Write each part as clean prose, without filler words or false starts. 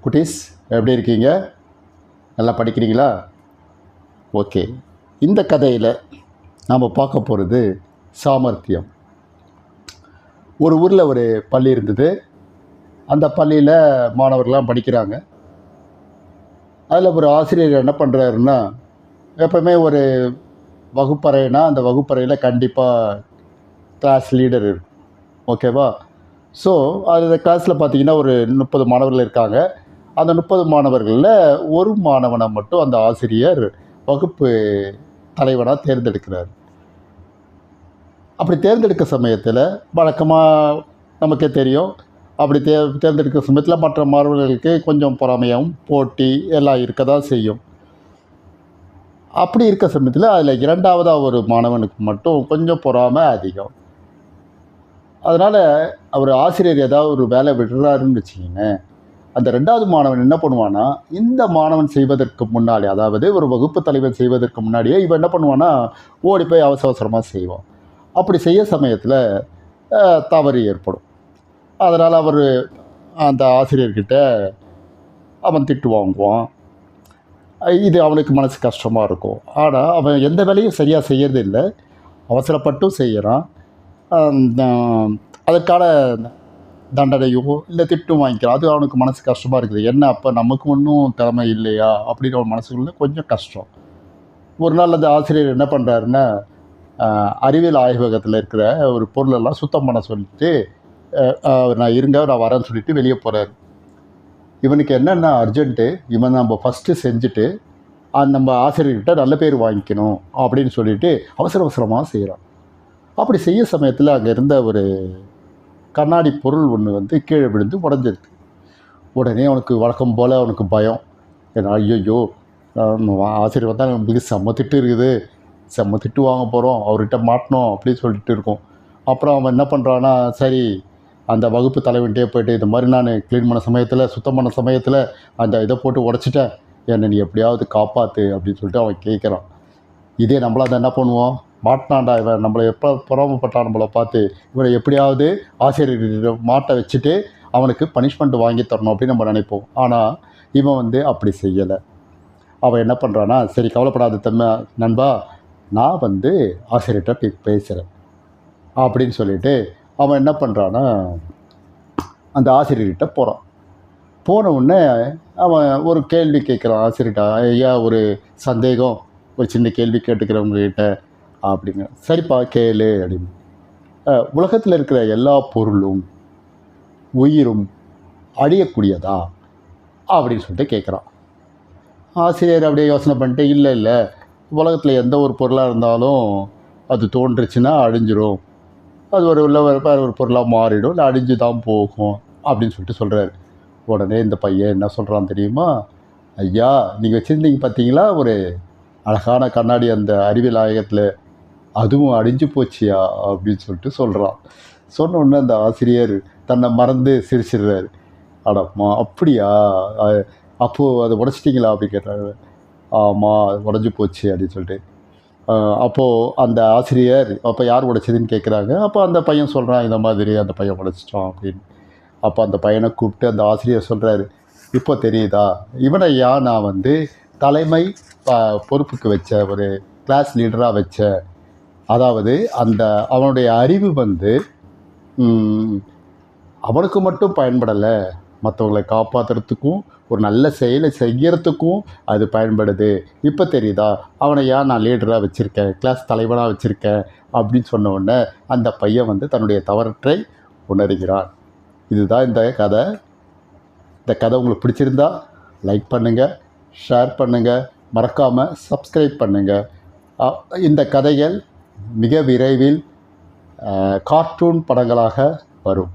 குட்டீஸ் எப்படி இருக்கீங்க? நல்லா படிக்கிறீங்களா? ஓகே. இந்த கதையில் நாம் பார்க்க போகிறது சாமர்த்தியம். ஒரு ஊரில் ஒரு பள்ளி இருந்தது. அந்த பள்ளியில் மாணவர்கள்லாம் படிக்கிறாங்க. அதில் ஒரு ஆசிரியர் என்ன பண்ணுறாருன்னா, எப்போவுமே ஒரு வகுப்பறைனா அந்த வகுப்பறையில் கண்டிப்பாக கிளாஸ் லீடர் இருக்கும். ஓகேவா? ஸோ அந்த கிளாஸில் பார்த்தீங்கன்னா ஒரு 30 மாணவர்கள் இருக்காங்க. அந்த 30 மாணவர்களில் ஒரு மாணவனை மட்டும் அந்த ஆசிரியர் வகுப்பு தலைவனாக தேர்ந்தெடுக்கிறார். அப்படி தேர்ந்தெடுக்க சமயத்தில் வழக்கமாக நமக்கே தெரியும், அப்படி தேர்ந்தெடுக்கிற சமயத்தில் மற்ற மாணவர்களுக்கு கொஞ்சம் பொறாமையாகவும் போட்டி எல்லாம் இருக்க தான் செய்யும். அப்படி இருக்க சமயத்தில் அதில் இரண்டாவதாக ஒரு மாணவனுக்கு மட்டும் கொஞ்சம் பொறாமை அதிகம். அதனால் அவர் ஆசிரியர் ஏதாவது ஒரு வேலை விடுறாருன்னு வச்சிங்கன்னா, அந்த 2வது மாணவன் என்ன பண்ணுவான்னா, இந்த மாணவன் செய்வதற்கு முன்னாடி, அதாவது ஒரு வகுப்பு தலைவன் செய்வதற்கு முன்னாடியே இவன் என்ன பண்ணுவான்னா, ஓடி போய் அவசரமாக செய்வான். அப்படி செய்ய சமயத்தில் தவறு ஏற்படும். அதனால் அவர் அந்த ஆசிரியர்கிட்ட அவன் திட்டு வாங்குவான். இது அவனுக்கு மனசு கஷ்டமாக இருக்கும். ஆனால் அவன் எந்த வேலையும் சரியாக செய்யறது இல்லை, அவசரப்பட்டும் செய்கிறான். அதற்கான தண்டனையோ இல்லை திட்டும் வாங்கிக்கிறான். அது அவனுக்கு மனசு கஷ்டமாக இருக்குது. என்ன அப்போ நமக்கு ஒன்றும் திறமை இல்லையா அப்படின்னு அவன் மனசுக்குள்ள கொஞ்சம் கஷ்டம். ஒரு நாள் அந்த ஆசிரியர் என்ன பண்ணுறாருன்னா, அறிவியல் ஆய்வகத்தில் இருக்கிற ஒரு பொருளெல்லாம் சுத்தம் பண்ண சொல்லிட்டு, நான் வரேன்னு சொல்லிட்டு வெளியே போகிறாரு. இவனுக்கு என்னென்ன அர்ஜென்ட்டு, இவன் நம்ம ஃபஸ்ட்டு செஞ்சுட்டு நம்ம ஆசிரியர்கிட்ட நல்ல பேர் வாங்கிக்கணும் அப்படின்னு சொல்லிட்டு அவசரமாக செய்கிறான். அப்படி செய்ய சமயத்தில் அங்கே இருந்த ஒரு கண்ணாடி பொருள் ஒன்று கீழே விழுந்து உடஞ்சிருக்கு. உடனே அவனுக்கு வழக்கம் போல் அவனுக்கு பயம். ஏன்னா ஐயோ ஆசிரியர் வந்தால் நம்மளுக்கு செம்ம திட்டு இருக்குது, செம்ம திட்டு வாங்க போகிறோம், அவர்கிட்ட மாட்டணும் அப்படின்னு சொல்லிட்டு இருக்கோம். அப்புறம் அவன் என்ன பண்ணுறான்னா, சரி அந்த வகுப்பு தலைவன்கிட்டே போய்ட்டு, இந்த மாதிரி நான் க்ளீன் பண்ண சமயத்தில் சுத்தம் பண்ண சமயத்தில் அந்த இதை போட்டு உடச்சிட்டேன், என்னை நீ எப்படியாவது காப்பாற்று அப்படின்னு சொல்லிட்டு அவன் கேட்குறான். இதே நம்மளாம் அதை என்ன பண்ணுவோம், மாட்டினாண்டா இவன், நம்மளை எப்போ பொறாமப்பட்டான் நம்மளை பார்த்து, இவனை எப்படியாவது ஆசிரியர் மாட்ட வச்சுட்டு அவனுக்கு பனிஷ்மெண்ட் வாங்கி தரணும் அப்படின்னு நம்ம நினைப்போம். ஆனால் இவன் அப்படி செய்யலை. அவன் என்ன பண்ணுறான்னா, சரி கவலைப்படாத நண்பா, நான் ஆசிரியர்கிட்ட பேசுகிறேன் அப்படின்னு சொல்லிட்டு அவன் என்ன பண்ணுறான்னா, அந்த ஆசிரியர்கிட்ட போகிறான். போன உடனே அவன் ஒரு கேள்வி கேட்குறான் ஆசிரியர்கிட்ட. ஐயா, ஒரு சந்தேகம், ஒரு சின்ன கேள்வி கேட்டுக்கிறவங்ககிட்ட அப்படிங்க. சரிப்பா கேளு அப்படின்னு. உலகத்தில் இருக்கிற எல்லா பொருளும் உயிரும் அழியக்கூடியதா அப்படின்னு சொல்லிட்டு கேட்குறான். ஆசிரியர் அப்படியே யோசனை பண்ணிட்டு, இல்லை உலகத்தில் எந்த ஒரு பொருளாக இருந்தாலும் அது தோன்றுச்சுன்னா அழிஞ்சிரும், அது ஒரு பொருளாக மாறிடும், இல்லை அழிஞ்சு தான் போகும் அப்படின்னு சொல்லிட்டு சொல்கிறாரு. உடனே இந்த பையன் என்ன சொல்கிறான் தெரியுமா, ஐயா நீங்கள் வச்சுருந்தீங்க பார்த்தீங்களா ஒரு அழகான கண்ணாடி அந்த அறிவியல் ஆய்வகத்தில், அதுவும் அழிஞ்சு போச்சியா அப்படின்னு சொல்லிட்டு சொல்கிறான். சொன்ன உடனே அந்த ஆசிரியர் தன்னை மறந்து சிரிச்சிடுறாரு. அடம்மா அப்படியா, அப்போது அதை உடச்சிட்டிங்களா அப்படின்னு கேட்டாரு. ஆமாம் அது உடஞ்சி போச்சு அப்படின்னு சொல்லிட்டு. அப்போது அந்த ஆசிரியர், அப்போ யார் உடைச்சதுன்னு கேட்குறாங்க. அப்போ அந்த பையன் சொல்கிறான், இந்த மாதிரி அந்த பையன் உடைச்சிட்டான் அப்படின்னு. அப்போ அந்த பையனை கூப்பிட்டு அந்த ஆசிரியர் சொல்கிறாரு, இப்போ தெரியுதா, இவனை நான் தலைமை பொறுப்புக்கு வச்ச, ஒரு கிளாஸ் லீடராக வச்ச, அதாவது அந்த அவனுடைய அறிவு அவனுக்கு மட்டும் பயன்படலை, மற்றவங்களை காப்பாற்றுறதுக்கும் ஒரு நல்ல செயலை செய்கிறதுக்கும் அது பயன்படுது. இப்போ தெரியுதா, அவனை நான் லீடராக வச்சுருக்கேன், கிளாஸ் தலைவனாக வச்சுருக்கேன் அப்படின்னு சொன்ன உடனே அந்த பையன் தன்னுடைய தவற்றை உணர்கிறான். இதுதான் இந்த கதை. இந்த கதை உங்களுக்கு பிடிச்சிருந்தா லைக் பண்ணுங்கள், ஷேர் பண்ணுங்கள், மறக்காமல் சப்ஸ்கிரைப் பண்ணுங்கள். இந்த கதைகள் மிக விரைவில் கார்ட்டூன் படங்களாக வரும்.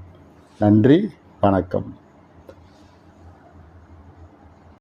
நன்றி, வணக்கம்.